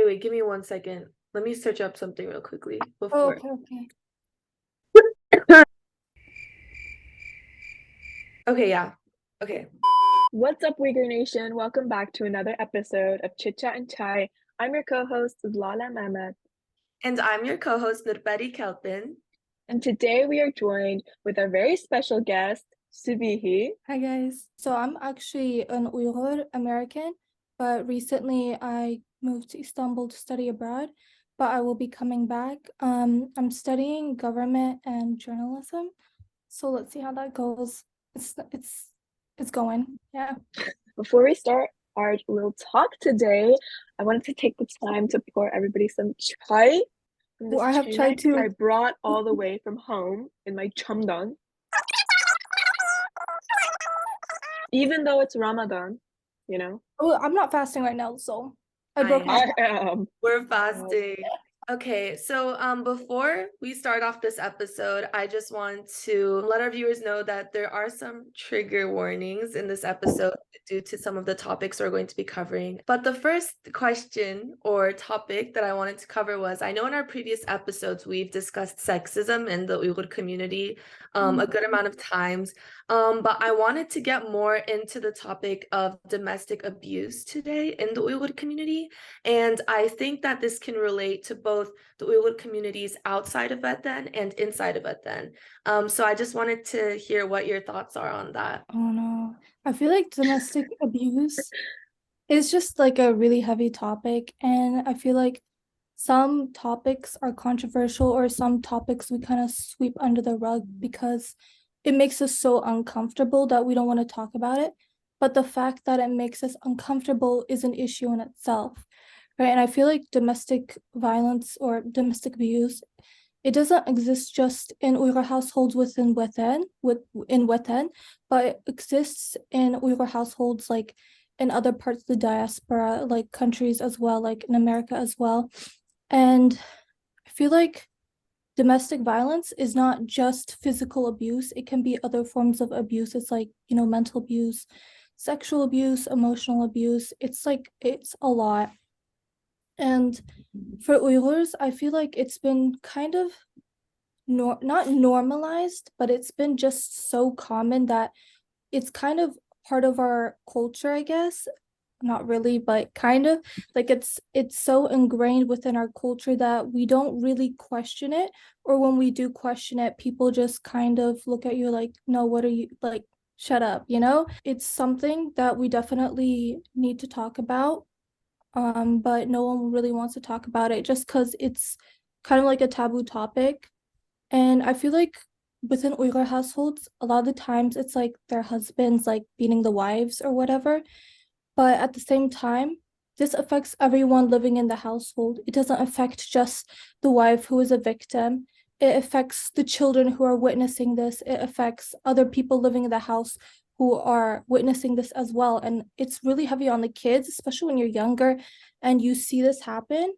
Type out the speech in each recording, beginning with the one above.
wait, give me 1 second. Let me search up something real quickly Oh, before. okay. Okay, yeah. Okay. What's up, Uyghur Nation? Welcome back to another episode of Chit Chat and Chai. I'm your co-host, Lala Mehmet, And I'm your co-host, Nurbari Kelpin. and today we are joined with our very special guest, Subihi. Hi, guys. So I'm actually an Uyghur American, but recently I moved to Istanbul to study abroad, but I will be coming back. I'm studying government and journalism, so let's see how that goes. It's going. Yeah. Before we start our little talk today, I wanted to take the time to pour everybody some chai from Oh, this I have chai chai that I too. brought all the way from home in my chamdang. Even though it's Ramadan, you know, Oh, I'm not fasting right now, so I I broke my am. I am. We're fasting. Okay, so before we start off this episode, I just want to let our viewers know that there are some trigger warnings in this episode due to some of the topics we're going to be covering. But the first question or topic that I wanted to cover was, I know in our previous episodes we've discussed sexism in the Uyghur community a good amount of times, but I wanted to get more into the topic of domestic abuse today in the Uyghur community. And I think that this can relate to both the Uyghur communities outside of Vatan and inside of Vatan. So I just wanted to hear what your thoughts are on that. Oh no. I feel like domestic abuse is just like a really heavy topic, and I feel like some topics are controversial or some topics we kind of sweep under the rug because it makes us so uncomfortable that we don't want to talk about it. But the fact that it makes us uncomfortable is an issue in itself, right? And I feel like domestic violence or domestic abuse, it doesn't exist just in Uyghur households in Watan, but it exists in Uyghur households like in other parts of the diaspora, like countries as well, like in America as well. And I feel like domestic violence is not just physical abuse, it can be other forms of abuse. It's like, mental abuse, sexual abuse, emotional abuse. It's a lot. And for Uyghurs, I feel like it's been kind of not normalized, but it's been just so common that it's kind of part of our culture, I guess. Not really, but kind of like it's so ingrained within our culture that we don't really question it, or when we do question it, people just kind of look at you like, no, what are you, like, shut up, it's something that we definitely need to talk about, but no one really wants to talk about it just because it's kind of like a taboo topic. And I feel like within Uyghur households, a lot of the times it's like their husbands like beating the wives or whatever. But at the same time, this affects everyone living in the household. It doesn't affect just the wife who is a victim. It affects the children who are witnessing this. It affects other people living in the house who are witnessing this as well. And it's really heavy on the kids, especially when you're younger and you see this happen.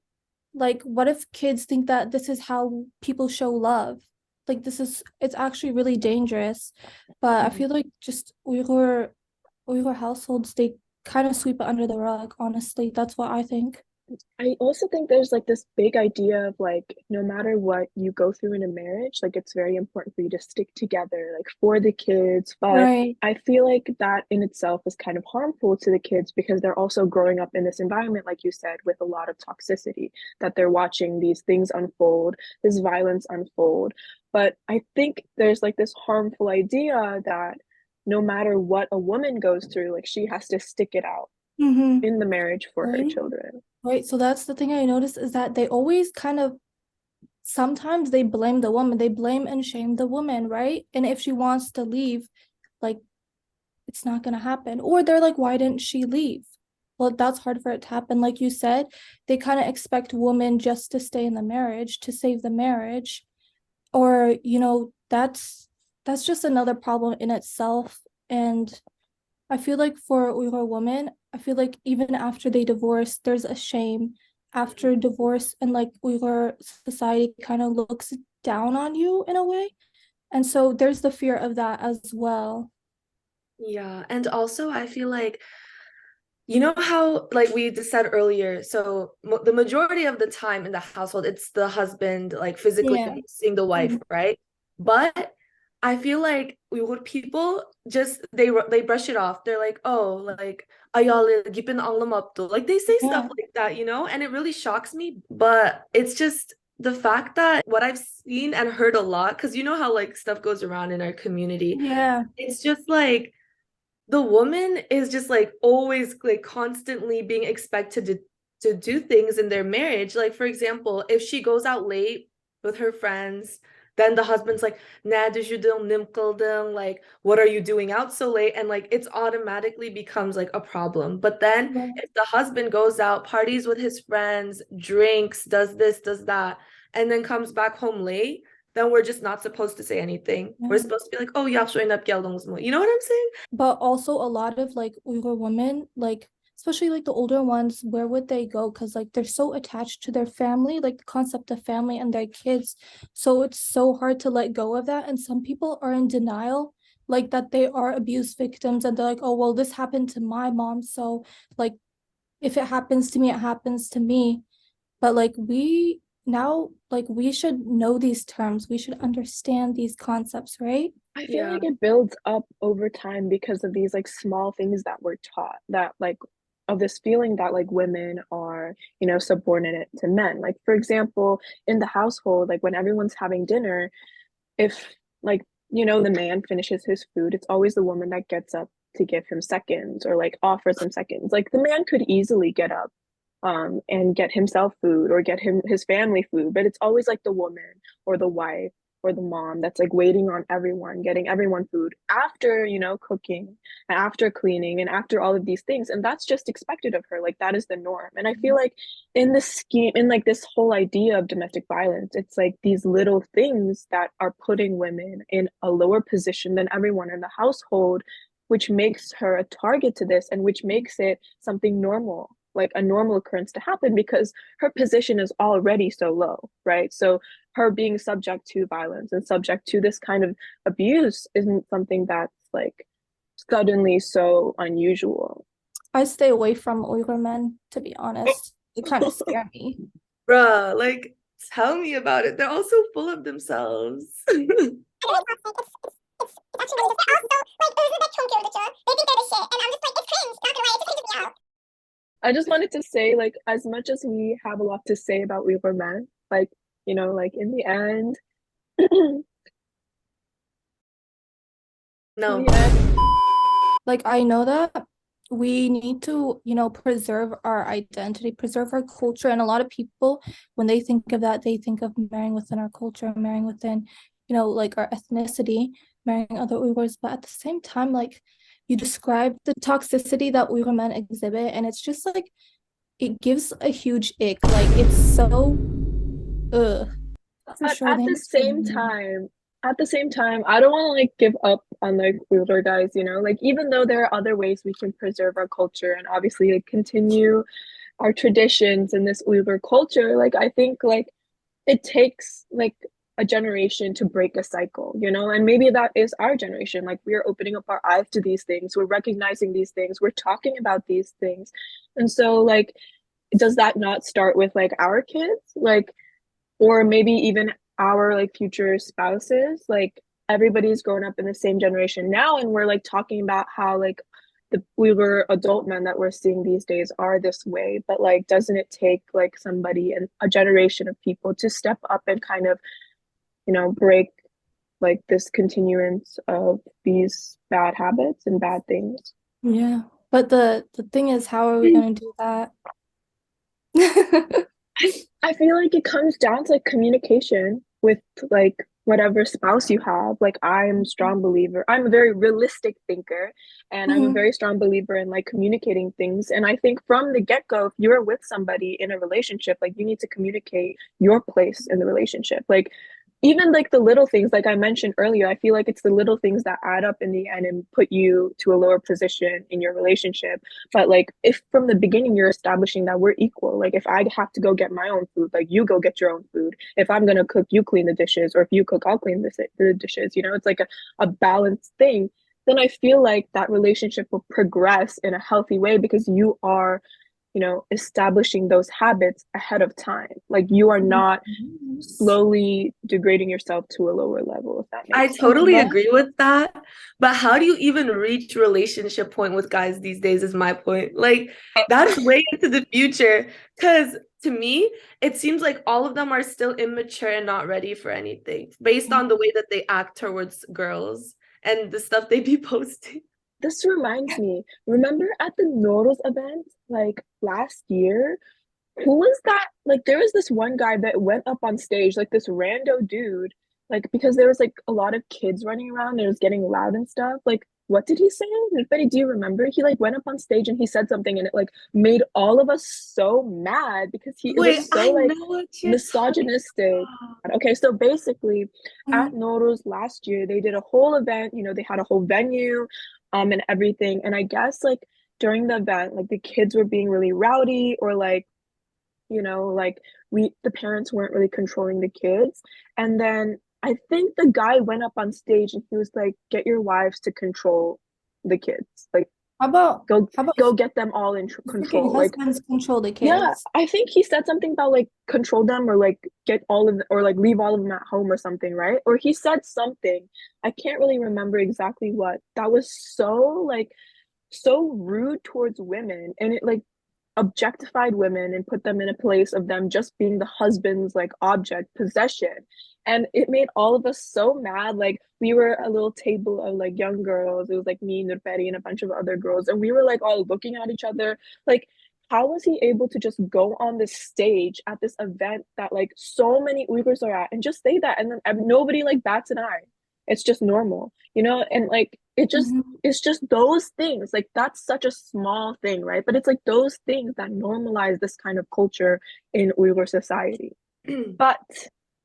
Like, what if kids think that this is how people show love? Like, it's actually really dangerous. But I feel like just Uyghur households, they kind of sweep it under the rug, honestly. That's what I think. I also think there's like this big idea of like no matter what you go through in a marriage, like it's very important for you to stick together, like for the kids. But Right. I feel like that in itself is kind of harmful to the kids because they're also growing up in this environment, like you said, with a lot of toxicity, that they're watching these things unfold, this violence unfold. But I think there's like this harmful idea that no matter what a woman goes through, like she has to stick it out Mm-hmm. in the marriage for her Right. children. Right. So that's the thing I noticed is that they always kind of sometimes they blame the woman. They blame and shame the woman, right? And if she wants to leave, like it's not gonna happen. Or they're like, why didn't she leave? Well, that's hard for it to happen. Like you said, they kind of expect women just to stay in the marriage, to save the marriage. Or, that's just another problem in itself. And I feel like for Uyghur women, I feel like even after they divorce, there's a shame after divorce, and like Uyghur society kind of looks down on you in a way. And so there's the fear of that as well. Yeah, and also I feel like you know how like we just said earlier, so the majority of the time in the household, it's the husband like physically Yeah. abusing the wife, Mhm. right? But I feel like we would people just they brush it off. They're like, oh, like ayala gipin anlamapto. Like they say stuff Yeah. like that, you know, and it really shocks me. But it's just the fact that what I've seen and heard a lot, because you know how like stuff goes around in our community. Yeah. It's just like the woman is just like always like constantly being expected to do things in their marriage. Like for example, if she goes out late with her friends, then the husband's like, nah, like, what are you doing out so late? And like it's automatically becomes like a problem. But then Yeah. if the husband goes out, parties with his friends, drinks, does this, does that, and then comes back home late, then we're just not supposed to say anything. We're Yeah. supposed to be like, oh, yeah, showing up, you know what I'm saying? But also a lot of like Uyghur women, like especially like the older ones, where would they go? Because like they're so attached to their family, like the concept of family and their kids. So it's so hard to let go of that. And some people are in denial, like that they are abuse victims and they're like, oh, well, this happened to my mom. So like if it happens to me, it happens to me. But like we now, like we should know these terms. We should understand these concepts, right? I feel Yeah. like it builds up over time because of these like small things that we're taught, that like of this feeling that like women are, you know, subordinate to men. Like for example, in the household, like when everyone's having dinner, if like, you know, the man finishes his food, it's always the woman that gets up to give him seconds or like offers him seconds. Like the man could easily get up and get himself food or get his family food, but it's always like the woman or the wife or the mom that's like waiting on everyone, getting everyone food after, you know, cooking and after cleaning and after all of these things. And that's just expected of her. Like that is the norm. And I feel like in this scheme, in like this whole idea of domestic violence, it's like these little things that are putting women in a lower position than everyone in the household, which makes her a target to this and which makes it something normal, like a normal occurrence to happen because her position is already so low, right? So her being subject to violence and subject to this kind of abuse isn't something that's like suddenly so unusual. I stay away from Uyghur men, to be honest. They kind of scare me. Bruh, like tell me about it. They're also full of themselves. I just wanted to say, like, as much as we have a lot to say about Uyghur men, like, you know, like in the end, in No. the end, Like, I know that we need to, preserve our identity, preserve our culture. And a lot of people, when they think of that, they think of marrying within our culture, marrying within, like our ethnicity, marrying other Uyghurs. But at the same time, like, you describe the toxicity that Uyghur men exhibit, and it's just like, it gives a huge ick. Like, it's so, ugh. For but sure, they must feel me. at the same time, I don't want to like give up on like Uyghur guys, you know, like even though there are other ways we can preserve our culture and obviously like, continue our traditions in this Uyghur culture, like I think like it takes like a generation to break a cycle, you know, and maybe that is our generation. Like we are opening up our eyes to these things, we're recognizing these things, we're talking about these things. And so like does that not start with like our kids? Like or maybe even our like future spouses, like everybody's grown up in the same generation now and we're like talking about how like the we were adult men that we're seeing these days are this way, but like doesn't it take like somebody and a generation of people to step up and kind of, you know, break like this continuance of these bad habits and bad things? Yeah. But the thing is, how are we gonna do that? I feel like it comes down to like communication with like whatever spouse you have. Like I'm a strong believer. I'm a very realistic thinker and I'm a Mhm. very strong believer in like communicating things. And I think from the get-go, if you're with somebody in a relationship, like you need to communicate your place in the relationship. Like even like the little things, like I mentioned earlier, I feel like it's the little things that add up in the end and put you to a lower position in your relationship. But like if from the beginning you're establishing that we're equal, like if I have to go get my own food, like you go get your own food. If I'm gonna cook, you clean the dishes, or if you cook, I'll clean the dishes. You know, it's like a balanced thing. then I feel like that relationship will progress in a healthy way because you are, establishing those habits ahead of time. Like you are not slowly degrading yourself to a lower level, if that I makes sense. totally agree with that. But how do you even reach relationship point with guys these days is my point. Like that's way into the future. Because to me, it seems like all of them are still immature and not ready for anything based on the way that they act towards girls and the stuff they be posting. This reminds me, remember at the Noros event, like last year, who was that? Like, there was this one guy that went up on stage, like this rando dude, like, because there was like a lot of kids running around and it was getting loud and stuff. Like, what did he say? Anybody, do you remember? He like went up on stage and he said something and it like made all of us so mad because it Wait, was so I like know what you're talking misogynistic. about. Okay, so basically at Mhm. Noros last year, they did a whole event, they had a whole venue, and everything. And I guess like during the event, like the kids were being really rowdy or like like the parents weren't really controlling the kids. And then I think the guy went up on stage and he was like, get your wives to control the kids. Like How about go get them all in freaking control. Like, husbands control the yeah, kids? I think he said something about like control them or like get all of them or like leave all of them at home or something, right? Or he said something. I can't really remember exactly what. That was so rude towards women, and it like objectified women and put them in a place of them just being the husband's like object possession. And it made all of us so mad. Like we were a little table of like young girls. It was like me, Nurperi, and a bunch of other girls, and we were like all looking at each other like, how was he able to just go on this stage at this event that like so many Uyghurs are at and just say that, and then nobody like bats an eye? It's just normal, and like Mhm. it's just those things. Like that's such a small thing, right? But it's like those things that normalize this kind of culture in Uyghur society. But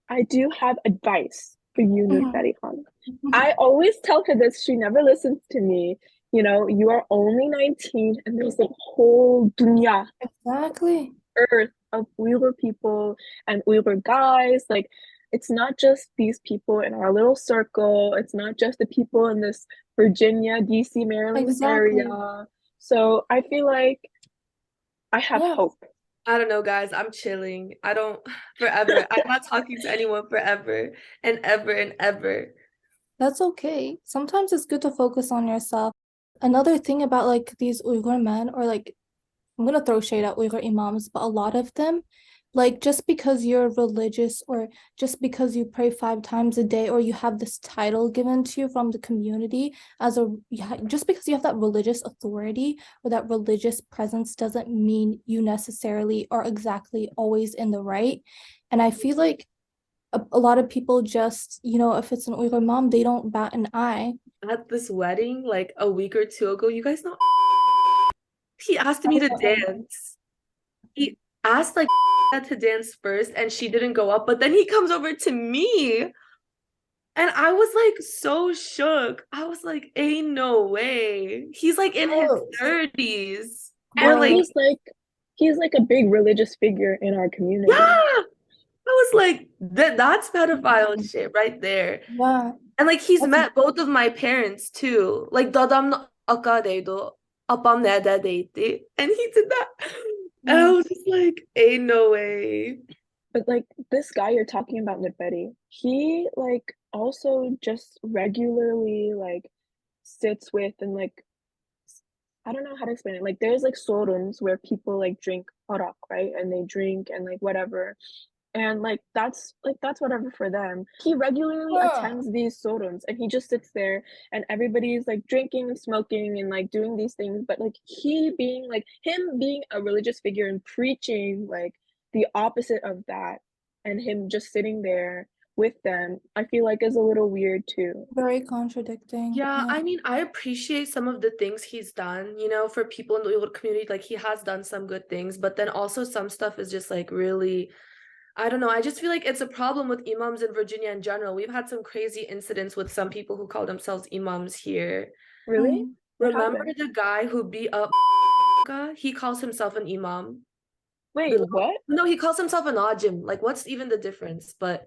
I do have advice for you, Mhm. Nurperi Khan. I always tell her this, she never listens to me. You are only 19 and there's a whole dunya, Exactly. earth of Uyghur people and Uyghur guys. Like, it's not just these people in our little circle. It's not just the people in this Virginia, DC, Maryland Exactly. area. So I feel like I have Yeah, hope. I don't know, guys. I'm chilling. I don't forever. I'm not talking to anyone forever and ever and ever. that's okay. Sometimes it's good to focus on yourself. Another thing about like these Uyghur men, or like I'm gonna throw shade at Uyghur imams, but a lot of them, like just because you're religious or just because you pray 5 times a day or you have this title given to you from the community as a just because you have that religious authority or that religious presence doesn't mean you necessarily are exactly always in the right. And I feel like a lot of people just, if it's an Uyghur mom, they don't bat an eye. At this wedding, like a week or two ago, you guys know he asked me to dance. He asked like to dance first and she didn't go up, but then he comes over to me and I was like so shook. I was like, ain't no way. He's like in his Gross. 30s. Or And like, Gross. he's like a big religious figure in our yeah. community. I was like, that's pedophile shit right there. Yeah. And like he's That's met both of my parents too. Like dadam akadeydo, apam nedeydi. And he did that. And I yeah. was just like, ain't no way. But like this guy you're talking about, Nidbeti, he like also just regularly like sits with and like I don't know how to explain it. Like there's like sorums where people like drink arak, right? And they drink and like whatever. And like that's whatever for them. He regularly Huh. attends these sorums and he just sits there and everybody's like drinking and smoking and like doing these things. But like him being a religious figure and preaching like the opposite of that and him just sitting there with them, I feel like is a little weird too. Very contradicting. Yeah, Yeah. I mean, I appreciate some of the things he's done, for people in the Uyghur community. Like he has done some good things, but then also some stuff is just like really, I don't know. I just feel like it's a problem with imams in Virginia in general. We've had some crazy incidents with some people who call themselves imams here. Really? Mhm. What Remember happened? the guy who beat up guy? He calls himself an imam. Wait, The what? No, he calls himself an ajim. Like, what's even the difference? But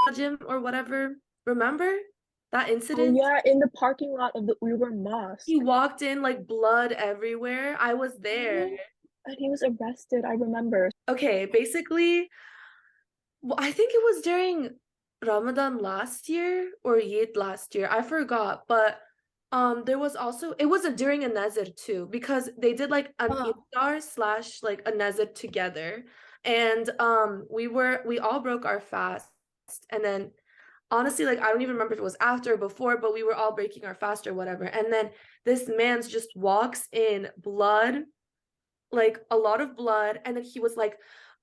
ajim or whatever. Remember? That Oh incident, yeah, in the parking lot of the Uyghur mosque. he walked in like blood everywhere. I was there. Mhm. And he was arrested, I remember. Okay, basically, well, I think it was during Ramadan last year or Eid last year. I forgot, but there was also it was during a Nazir too because they did like an Oh, iftar slash like a Nazir together, and we all broke our fast, and then honestly like I don't even remember if it was after or before, but we were all breaking our fast or whatever, and then this man's just walks in blood, like a lot of blood, and then he was like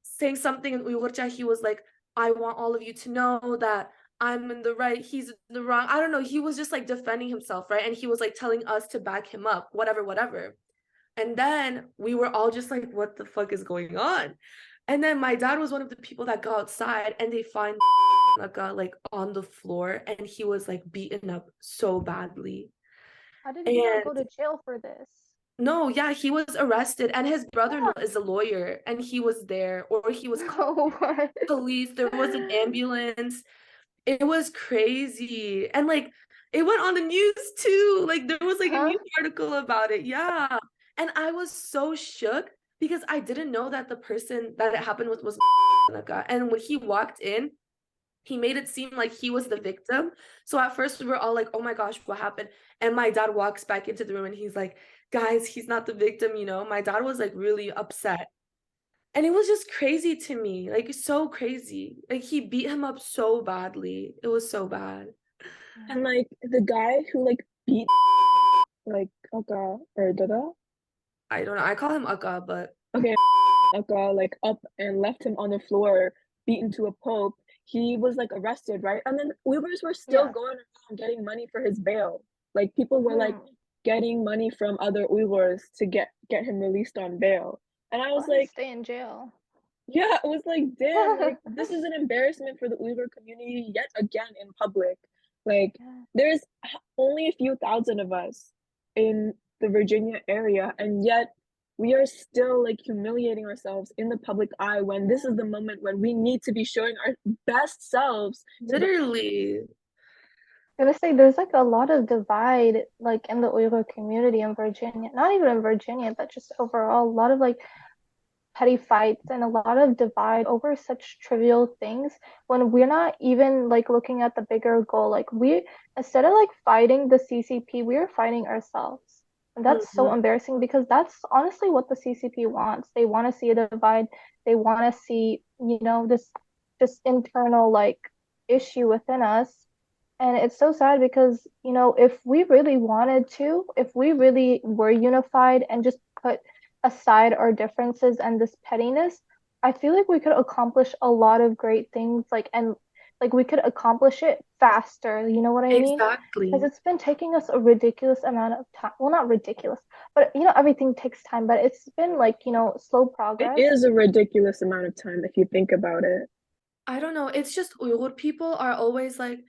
saying something in Uyghurcha. He was like, I want all of you to know that I'm in the right, he's in the wrong. I don't know. He was just like defending himself, right? And he was like telling us to back him up, whatever, whatever. And then we were all just like, what the fuck is going on? And then my dad was one of the people that go outside and they find like on the floor and he was like beaten up so badly. How did he not And go to jail for this? no, yeah, he was arrested and his brother-in-law What? is a lawyer and he was there, or he was called No, what? police. There was an ambulance. It was crazy. And like it went on the news too. Like there was like a Huh? news article about it. Yeah. And I was so shook because I didn't know that the person that it happened with was and when he walked in, he made it seem like he was the victim. So at first we were all like, oh my gosh, what happened? And my dad walks back into the room and he's like, guys, he's not the victim, you know? My dad was like really upset. And it was just crazy to me, like so crazy. Like he beat him up so badly. It was so bad. And like the guy who like beat like Aka or Dada, I don't know. I call him Akka, but okay, Aka like up and left him on the floor, beaten to a pulp. He was like arrested, right? And then Uyghurs were still Yeah. going around getting money for his bail. Like people were like Mhm. getting money from other Uyghurs to get him released on bail. And I Why was did he like, stay in jail? yeah, it was like, damn, like this is an embarrassment for the Uyghur community yet again in public. Like Yeah. there's only a few thousand of us in the Virginia area, and yet we are still like humiliating ourselves in the public eye when this is the moment when we need to be showing our best selves to the literally. Gonna say there's like a lot of divide like in the Uyghur community in Virginia. Not even in Virginia, but just overall, a lot of like petty fights and a lot of divide over such trivial things when we're not even like looking at the bigger goal. Like we instead of like fighting the CCP, we are fighting ourselves. And that's so Mhm. embarrassing because that's honestly what the CCP wants. They want to see a divide. They want to see, this internal like issue within us. And it's so sad because, if we really wanted to, if we really were unified and just put aside our differences and this pettiness, I feel like we could accomplish a lot of great things, and like we could accomplish it faster. You know what I mean? Because Exactly. it's been taking us a ridiculous amount of time. Well, not ridiculous, but everything takes time, but it's been like, slow it progress. is a ridiculous amount of time if you think about it. I don't know. It's just Uyghur people are always like,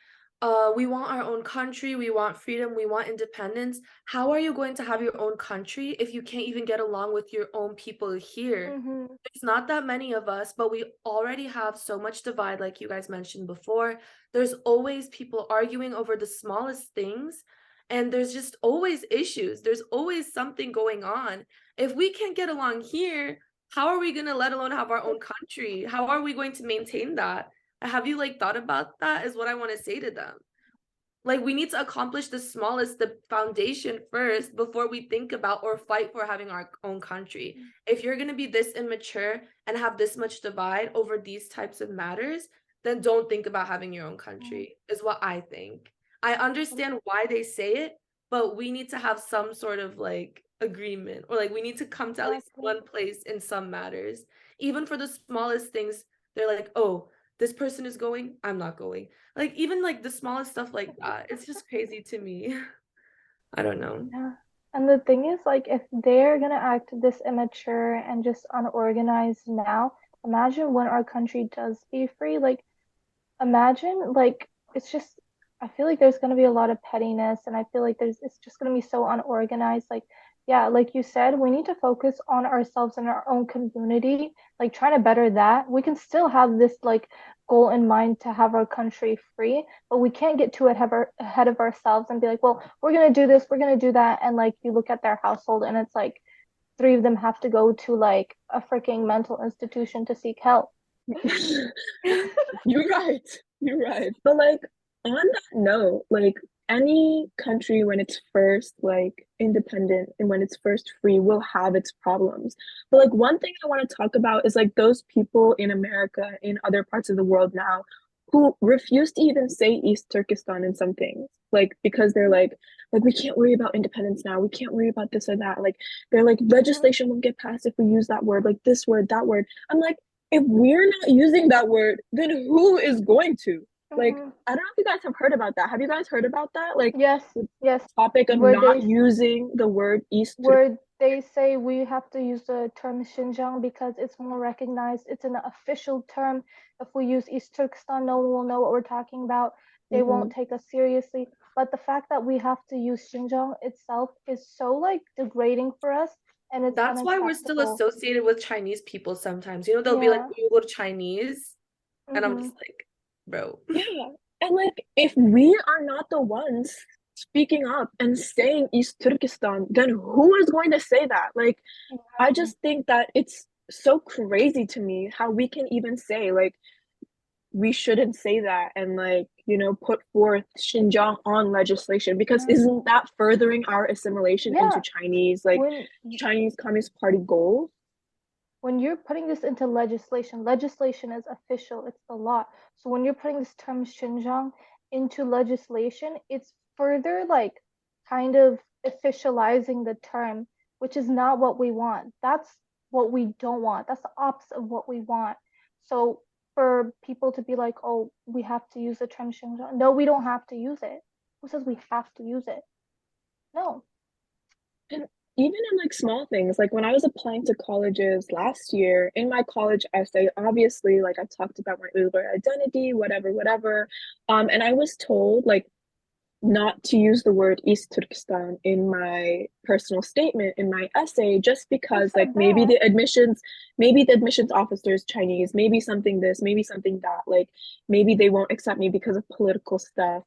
we want our own country, we want freedom, we want independence. How are you going to have your own country if you can't even get along with your own people here? Mm-hmm. There's not that many of us, but we already have so much divide, like you guys mentioned before. There's always people arguing over the smallest things, and there's just always issues. There's always something going on. If we can't get along here, how are we going to let alone have our own country? How are we going to maintain that? Have you like thought about that is what I want to say to them. Like we need to accomplish the smallest, the foundation first before we think about or fight for having our own country. If you're going to be this immature and have this much divide over these types of matters, then don't think about having your own country, is what I think. I understand why they say it, but we need to have some sort of like agreement, or like we need to come to at least Exactly. one place in some matters. Even for the smallest things, they're like, oh, this person is going, I'm not going. Like even like the smallest stuff like that, it's just crazy to me. I don't know. Yeah. And the thing is, like, if they're gonna act this immature and just unorganized now, imagine when our country does be free. Like, imagine, like, it's just, I feel like there's gonna be a lot of pettiness, and I feel like it's just gonna be so unorganized. Like, yeah, like you said, we need to focus on ourselves and our own community, like trying to better that. We can still have this like goal in mind to have our country free, but we can't get too ahead of ourselves and be like, well, we're gonna do this, we're gonna do that, and like you look at their household and it's like three of them have to go to like a freaking mental institution to seek help. You're right. You're right. But like on that note, like any country when it's first like independent and when it's first free will have its problems. But like one thing I want to talk about is like those people in America, in other parts of the world now, who refuse to even say East Turkestan in some things. Like because they're like we can't worry about independence now. We can't worry about this or that. Like they're like legislation won't get passed if we use that word, like this word, that word. I'm like, if we're not using that word, then who is going to? Like, I don't know if you guys have heard about that. Have you guys heard about that? Like, Yes, the yes. topic of Where not they using the word East where they say we have to use the term Xinjiang because it's more recognized. It's an official term. If we use East Turkestan, no one will know what we're talking about. They won't take us seriously. But the fact that we have to use Xinjiang itself is so like degrading for us, and it's That's why we're still unacceptable. associated with Chinese people sometimes. You know, they'll be like, Yeah. you go to Chinese, and I'm Mm-hmm. just like, bro. Yeah. And like, if we are not the ones speaking up and saying East Turkestan, then who is going to say that? Like, I Exactly. just think that it's so crazy to me how we can even say, like, we shouldn't say that and like put forth Xinjiang on legislation because Yeah. isn't that furthering our assimilation into Yeah. Chinese like When Chinese Communist Party goals? when you're putting this into legislation, legislation is official, it's the law. So when you're putting this term Xinjiang into legislation, it's further like kind of officializing the term, which is not what we want. That's what we don't want. That's the opposite of what we want. So for people to be like, oh, we have to use the term Xinjiang. No, we don't have to use it. Who says we have to use it? No. And even in like small things, like when I was applying to colleges last year, in my college essay, obviously, like I talked about my Uyghur identity, whatever, whatever. And I was told like not to use the word East Turkestan in my personal statement in my essay just Who because like said that? maybe the admissions officer is Chinese, maybe something this, maybe something that, like maybe they won't accept me because of political stuff.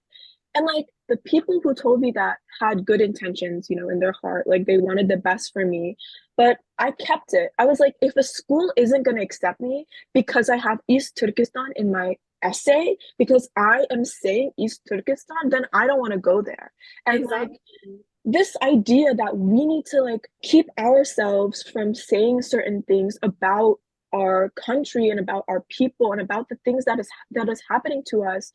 And like the people who told me that had good intentions, in their heart, like they wanted the best for me. But I kept it. I was like, if a school isn't going to accept me because I have East Turkestan in my essay, because I am saying East Turkestan, then I don't want to go there. And like Exactly. this idea that we need to like keep ourselves from saying certain things about our country and about our people and about the things that is happening to us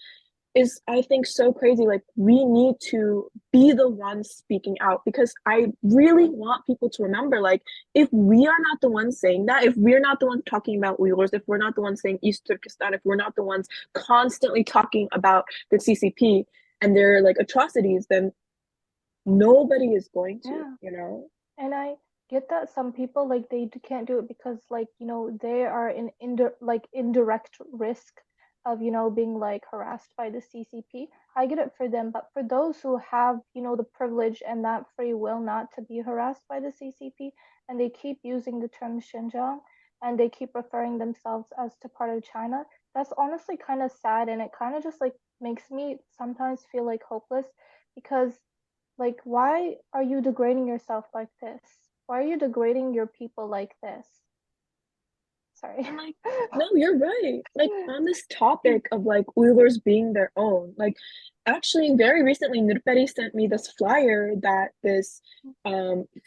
is, I think, so crazy. Like we need to be the ones speaking out because I really want people to remember, like, if we are not the ones saying that, if we're not the ones talking about Uyghurs, if we're not the ones saying East Turkestan, if we're not the ones constantly talking about the CCP and their like atrocities, then nobody is going to, Yeah. And I get that some people like they can't do it because like they are in indirect risk of being like harassed by the CCP. I get it for them, but for those who have the privilege and that free will not to be harassed by the CCP, and they keep using the term Xinjiang and they keep referring themselves as to part of China, that's honestly kind of sad, and it kind of just like makes me sometimes feel like hopeless because like, why are you degrading yourself like this? Why are you degrading your people like this? Sorry. And like, no, you're right. Like on this topic of like Uyghurs being their own, like actually very recently Nurperi sent me this flyer that this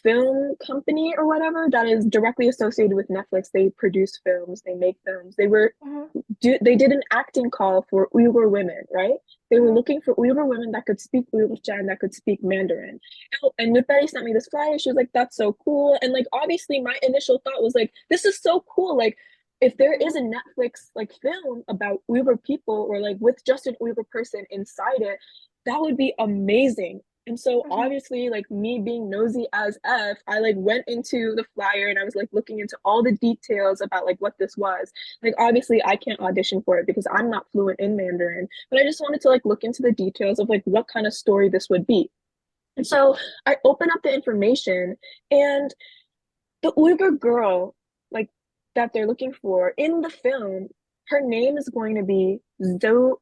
film company or whatever that is directly associated with Netflix. They produce films, they make films. Mhm, They did an acting call for Uyghur women, right? They were mhm, looking for Uyghur women that could speak Uyghur and that could speak Mandarin. And Nuperi sent me this flyer. She was like, "That's so cool." And like, obviously, my initial thought was like, "This is so cool." Like, if there is a mhm, Netflix like film about Uyghur people or like with just an Uyghur person inside it, that would be amazing. And so mhm. obviously, like me being nosy as F, I like went into the flyer and I was like looking into all the details about like what this was. Like obviously I can't audition for it because I'm not fluent in Mandarin, but I just wanted to like look into the details of like what kind of story this would be. And so I open up the information, and the Uyghur girl, like that they're looking for in the film, her name is going to be Zhao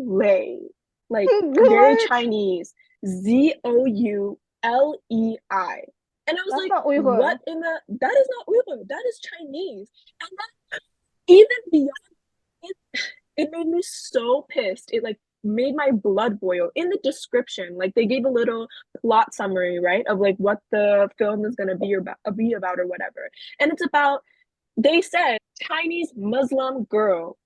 Lei, like very What? Chinese, Zoulei. And I was That's like, not Uyghur. what in the, that is not Uyghur, that is Chinese. And then even beyond it, it made me so pissed. It like made my blood boil. In the description, like they gave a little plot summary, right, of like what the film is gonna be about or whatever. And it's about, they said Chinese Muslim girl,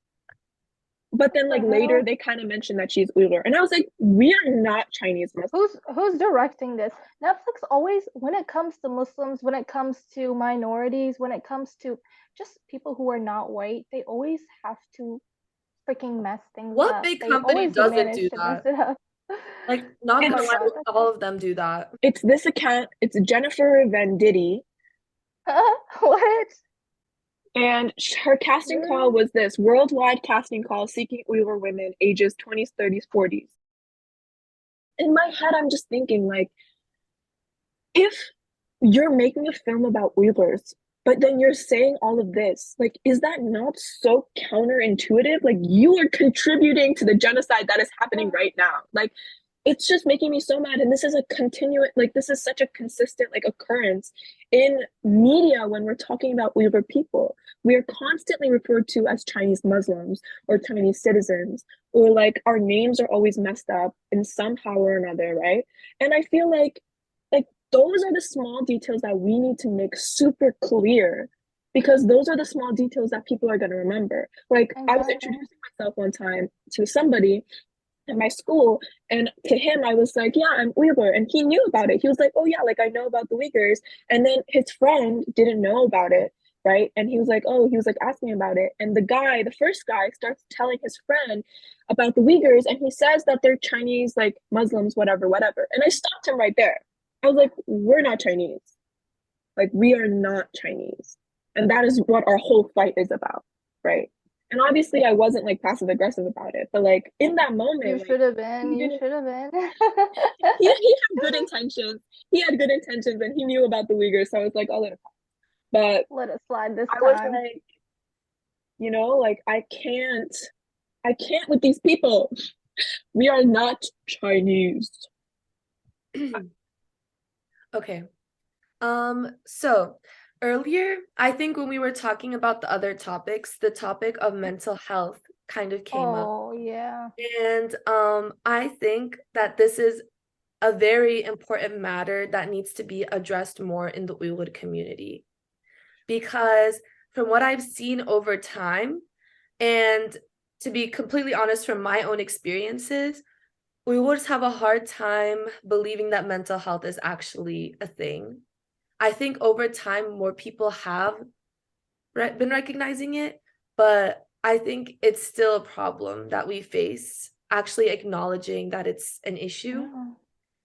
but then like The later hell? they kind of mentioned that she's Uyghur, and I was like, we are not Chinese Muslim. Who's directing this? Netflix always, when it comes to Muslims, when it comes to minorities, when it comes to just people who are not white, they always have to freaking mess things What up. big They company always doesn't manage do to mess that? it up. Like, not Oh gonna my It's lie, God, that's all of them do that. it's this account. It's Jennifer Venditti. what? And her casting call Really? was this worldwide casting call seeking Uyghur women ages 20s, 30s, 40s. In my head, I'm just thinking, like, if you're making a film about Uyghurs, but then you're saying all of this, like, is that not so counterintuitive? Like, you are contributing to the genocide that is happening right now. Like, it's just making me so mad. And this is a continuous, like, this is such a consistent, like, occurrence in media when we're talking about Uyghur people. We are constantly referred to as Chinese Muslims or Chinese citizens, or like our names are always messed up in somehow or another, right? And I feel like those are the small details that we need to make super clear, because those are the small details that people are going to remember. Like, I was Exactly. introducing myself one time to somebody at my school, and to him I was like, yeah, I'm Uyghur, and he knew about it. He was like, oh yeah, like I know about the Uyghurs. And then his friend didn't know about it, right? And he was like, oh, he was like asking about it, and the first guy starts telling his friend about the Uyghurs, and he says that they're Chinese, like Muslims, whatever, whatever. And I stopped him right there. I was like, we're not Chinese. Like, we are not Chinese. And that is what our whole fight is about, right? And obviously, I wasn't like passive aggressive about it, but like in that You moment, like should have been. he You didn't. should have been. He had good intentions. He had good intentions, and he knew about the Uyghurs, so I was like, I'll let it pass. But Let it slide this I was time. like, like I can't with these people. We are not Chinese. Okay. So earlier, I think when we were talking about the other topics, the topic of mental health kind of came up. Oh, yeah. And I think that this is a very important matter that needs to be addressed more in the Uyghur community. Because from what I've seen over time, and to be completely honest, from my own experiences, Uyghurs have a hard time believing that mental health is actually a thing. I think over time, more people have been recognizing it, but I think it's still a problem that we face, actually acknowledging that it's an issue. Yeah.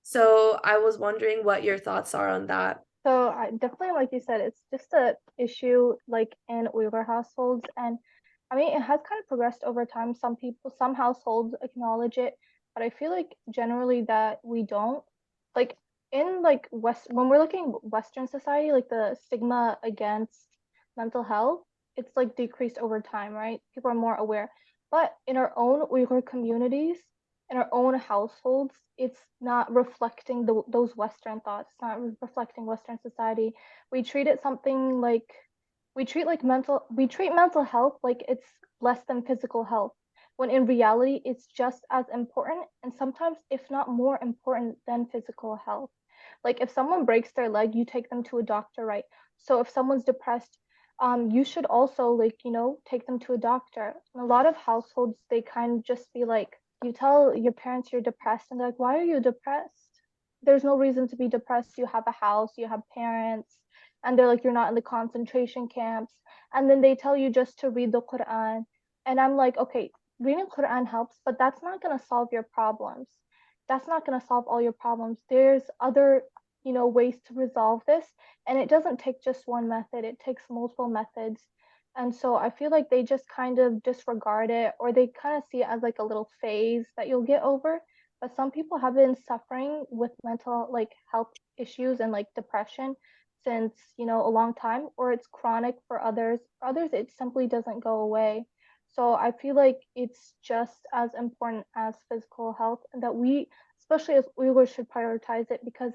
So I was wondering what your thoughts are on that. So I definitely, like you said, it's just a issue like in Uyghur households, and I mean it has kind of progressed over time. Some people, some households acknowledge it, but I feel like generally that we don't. Like in like West, when we're looking Western society, like the stigma against mental health, it's like decreased over time, right? People are more aware. But in our own Uyghur communities, in our own households, it's not reflecting those Western thoughts. It's not reflecting Western society. We treat it something like we treat mental health like it's less than physical health, when in reality it's just as important and sometimes if not more important than physical health. Like if someone breaks their leg, you take them to a doctor, right? So if someone's depressed, you should also like, take them to a doctor. In a lot of households, they kind of just be like, you tell your parents you're depressed and they're like, why are you depressed? There's no reason to be depressed. You have a house, you have parents, and they're like, you're not in the concentration camps. And then they tell you just to read the Quran. And I'm like, okay, reading Quran helps, but that's not going to solve your problems. That's not going to solve all your problems. There's other, ways to resolve this. And it doesn't take just one method, it takes multiple methods. And so I feel like they just kind of disregard it, or they kind of see it as like a little phase that you'll get over. but some people have been suffering with mental like health issues and like depression since, a long time, or it's chronic for others. For others, it simply doesn't go away. So I feel like it's just as important as physical health, and that we, especially as Uyghurs, should prioritize it because,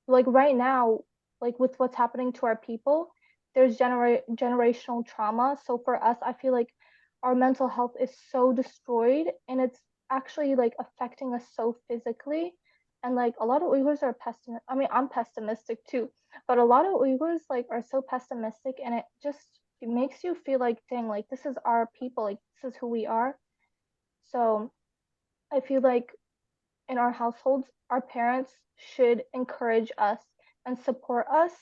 like right now, like with what's happening to our people, there's generational trauma. So for us, I feel like our mental health is so destroyed, and it's actually like affecting us so physically. And like a lot of Uyghurs are pessimistic. I mean, I'm pessimistic too, but a lot of Uyghurs like are so pessimistic, and it makes you feel like, dang, like this is our people, like this is who we are. So I feel like in our households, our parents should encourage us and support us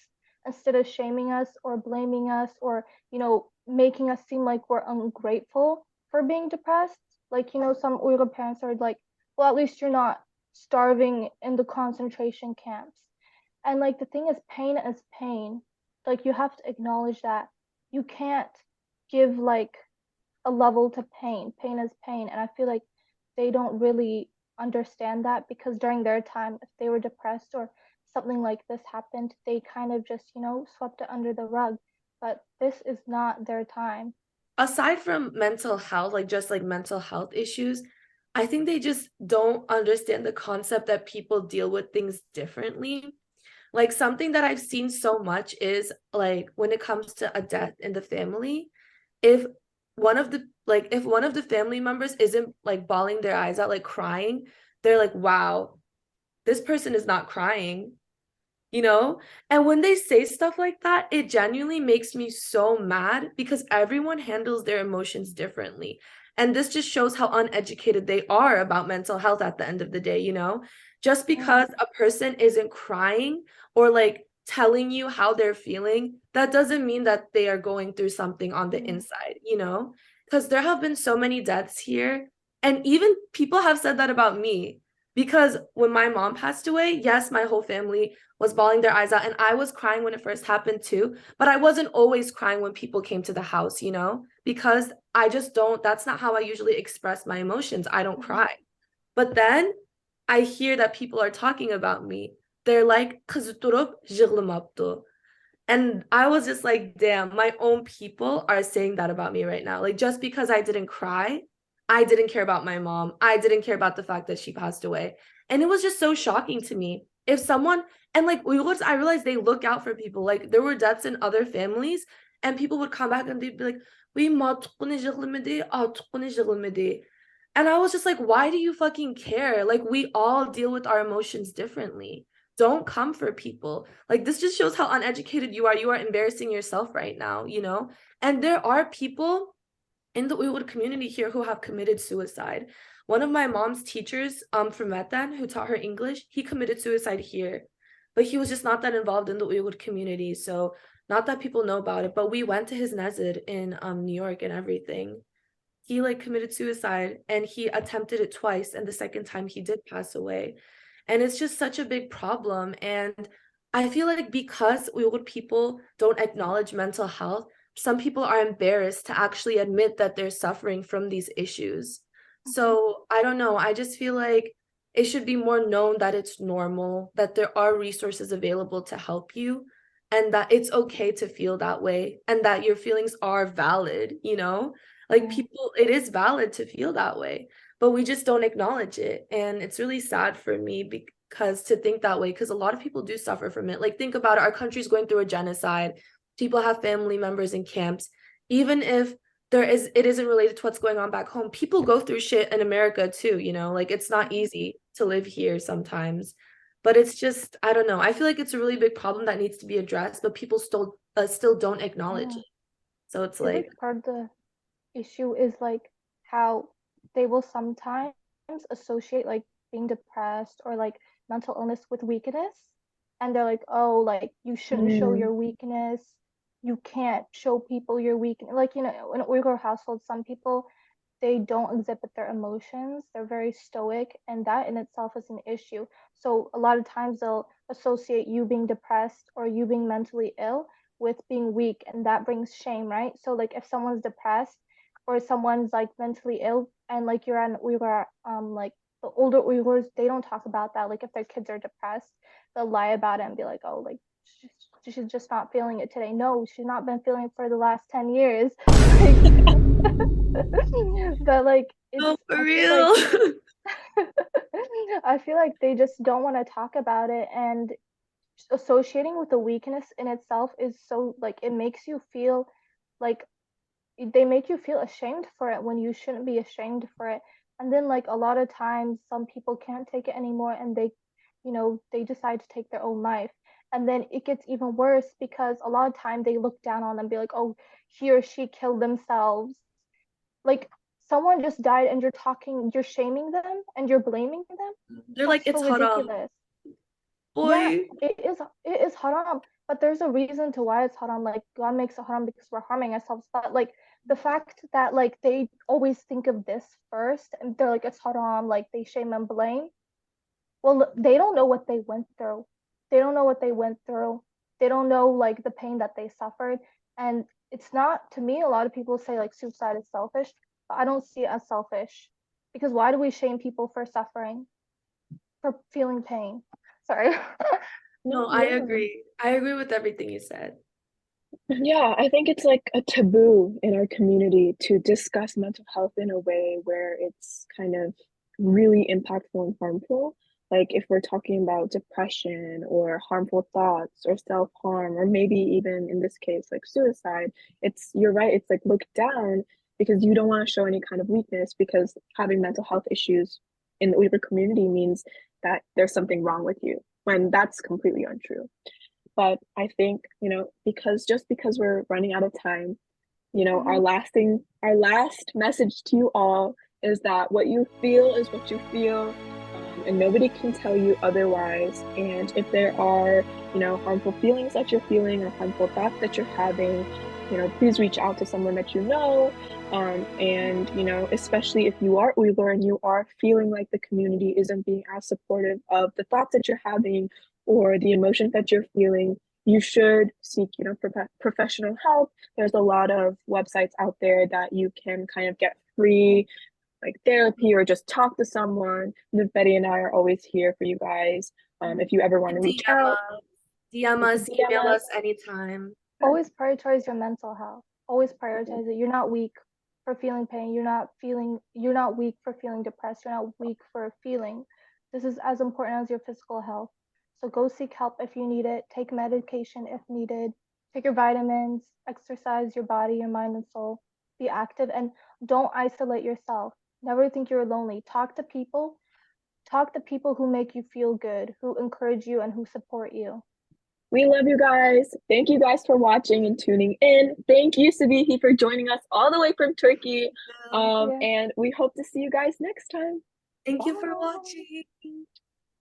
instead of shaming us or blaming us, or, making us seem like we're ungrateful for being depressed. Like, some Uyghur parents are like, well, at least you're not starving in the concentration camps. And like the thing is, pain is pain. Like you have to acknowledge that you can't give like a level to pain. Pain is pain. And I feel like they don't really understand that because during their time, if they were depressed or something like this happened, they kind of just, swept it under the rug. But this is not their time. Aside from mental health, like just like mental health issues, I think they just don't understand the concept that people deal with things differently. Like something that I've seen so much is like when it comes to a death in the family, if if one of the family members isn't like bawling their eyes out, like crying, they're like, wow, this person is not crying, you know? And when they say stuff like that, it genuinely makes me so mad because everyone handles their emotions differently. And this just shows how uneducated they are about mental health at the end of the day, you know? Just because a person isn't crying or like telling you how they're feeling, that doesn't mean that they are going through something on the inside, you know? Because there have been so many deaths here. And even people have said that about me. Because when my mom passed away, yes, my whole family was bawling their eyes out. And I was crying when it first happened too. But I wasn't always crying when people came to the house, you know, because I just don't, that's not how I usually express my emotions. I don't cry. But then I hear that people are talking about me. They're like, "Kızı durup jığlamaptı." And I was just like, damn, my own people are saying that about me right now. Like, just because I didn't cry, I didn't care about my mom. I didn't care about the fact that she passed away. And it was just so shocking to me. If someone, and like, I realized they look out for people. Like, there were deaths in other families, and people would come back and they'd be like, "We ma tuqquni jığlamadi, ah tuqquni jığlamadi." And I was just like, why do you fucking care? Like, we all deal with our emotions differently. Don't come for people. Like, this just shows how uneducated you are. You are embarrassing yourself right now, you know? And there are people in the Uyghur community here who have committed suicide. One of my mom's teachers from Metan, who taught her English, he committed suicide here. But he was just not that involved in the Uyghur community. So not that people know about it, but we went to his nezid in New York and everything. He like committed suicide and he attempted it twice, and the second time he did pass away. And it's just such a big problem. And I feel like because Uyghur people don't acknowledge mental health, some people are embarrassed to actually admit that they're suffering from these issues. So I don't know. I just feel like it should be more known that it's normal, that there are resources available to help you, and that it's okay to feel that way, and that your feelings are valid, you know? Like people, it is valid to feel that way, but we just don't acknowledge it. And it's really sad for me because to think that way, because a lot of people do suffer from it. Like, think about it, our country's going through a genocide. People have family members in camps. Even if it isn't related to what's going on back home, people go through shit in America too, you know? Like, it's not easy to live here sometimes. But it's just, I don't know. I feel like it's a really big problem that needs to be addressed, but people still don't acknowledge Yeah. it. So it's I feel like, like part of the issue is like how they will sometimes associate like being depressed or like mental illness with weakness. And they're like, oh, like you shouldn't show Mm. your weakness. You can't show people your weakness. Like, in Uyghur households, some people, they don't exhibit their emotions. They're very stoic, and that in itself is an issue. So a lot of times they'll associate you being depressed or you being mentally ill with being weak, and that brings shame, right? So like if someone's depressed or someone's like mentally ill and like you're an Uyghur like the older Uyghurs, they don't talk about that. Like if their kids are depressed, they'll lie about it and be like, oh, like she's just not feeling it today. No, she's not been feeling it for the last 10 years. Like, but like it's Oh, for I feel like real. I feel like they just don't want to talk about it, and associating with the weakness in itself is so like it makes you feel like they make you feel ashamed for it when you shouldn't be ashamed for it. And then like a lot of times some people can't take it anymore and they, they decide to take their own life. And then it gets even worse because a lot of time they look down on them, be like, oh, he or she killed themselves. Like someone just died and you're shaming them and you're blaming them. They're like, That's it's so haram. ridiculous. Yeah, Boy. it is haram, but there's a reason to why it's haram. Like God makes it haram because we're harming ourselves. But like the fact that like they always think of this first and they're like it's haram, like they shame and blame. Well, they don't know what they went through. They don't know what they went through. They don't know like the pain that they suffered. And it's not, to me, a lot of people say like suicide is selfish, but I don't see it as selfish. Because why do we shame people for suffering, for feeling pain? Sorry. No, No, I yeah. agree. I agree with everything you said. Yeah, I think it's like a taboo in our community to discuss mental health in a way where it's kind of really impactful and harmful. Like if we're talking about depression or harmful thoughts or self-harm, or maybe even in this case, like suicide, you're right, it's like looked down because you don't want to show any kind of weakness because having mental health issues in the Uyghur community means that there's something wrong with you, when that's completely untrue. But I think, because we're running out of time, our last message to you all is that what you feel is what you feel, and nobody can tell you otherwise. And if there are, harmful feelings that you're feeling or harmful thoughts that you're having, please reach out to someone that you know. And, especially if you are Uyghur and you are feeling like the community isn't being as supportive of the thoughts that you're having or the emotions that you're feeling, you should seek, professional help. There's a lot of websites out there that you can kind of get free like therapy or just talk to someone. Miss Betty and I are always here for you guys. If you ever want to reach DM out, us, DM you can us, DM email us. us anytime. Always prioritize your mental health. Always prioritize it. You're not weak for feeling pain. You're not weak for feeling depressed. You're not weak for feeling. This is as important as your physical health. So go seek help if you need it. Take medication if needed. Take your vitamins, exercise your body, your mind and soul. Be active and don't isolate yourself. Never think you're lonely. Talk to people. Talk to people who make you feel good, who encourage you and who support you. We love you guys. Thank you guys for watching and tuning in. Thank you, Subihi, for joining us all the way from Turkey. Yeah. And we hope to see you guys next time. Thank you for Bye. watching.